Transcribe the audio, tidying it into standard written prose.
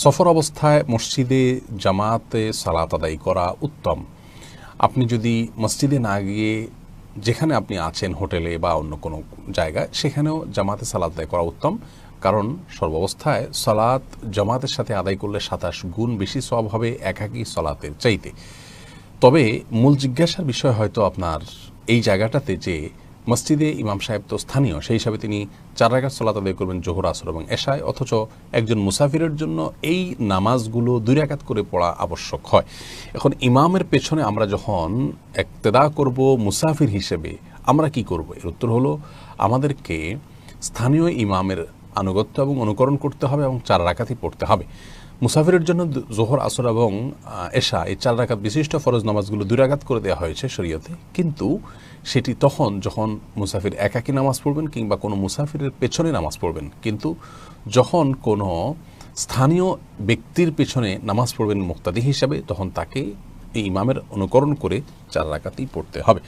সফর অবস্থায় মসজিদে জামাতে সালাত আদায় করা উত্তম। আপনি যদি মসজিদে না গিয়ে যেখানে আপনি আছেন হোটেলে বা অন্য কোনো জায়গায় সেখানেও জামাতে সালাত আদায় করা উত্তম, কারণ সর্বাবস্থায় সালাত জামাতের সাথে আদায় করলে 27 গুণ বেশি সওয়াব হবে একাকী সালাতের চাইতে। তবে মূল জিজ্ঞাসার বিষয় হয়তো আপনার এই জায়গাটাতে যে মসজিদে ইমাম সাহেব তো স্থানীয়, সেই হিসাবে তিনি 4 রাকাত সালাত আদায় করবেন জোহর আসর এবং এশায়, অথচ একজন মুসাফিরের জন্য এই নামাজগুলো 2 রাকাত করে পড়া আবশ্যক হয়। এখন ইমামের পেছনে আমরা যখন ইক্তেদা করব মুসাফির হিসেবে, আমরা কি করব? এর উত্তর হলো আমাদেরকে স্থানীয় ইমামের আনুগত্য এবং অনুকরণ করতে হবে এবং 4 রাকাতই পড়তে হবে। মুসাফিরের জন্য জোহর আসর এবং এশা এই 4 রাকাত বিশিষ্ট ফরজ নামাজগুলো 2 রাকাত করে দেওয়া হয়েছে শরীয়তে, কিন্তু সেটি তখন যখন মুসাফির একাকী নামাজ পড়বেন কিংবা কোনো মুসাফিরের পেছনে নামাজ পড়বেন। কিন্তু যখন কোনো স্থানীয় ব্যক্তির পেছনে নামাজ পড়বেন মুক্তাদি হিসাবে, তখন তাকে এই ইমামের অনুকরণ করে 4 রাকাতই পড়তে হবে।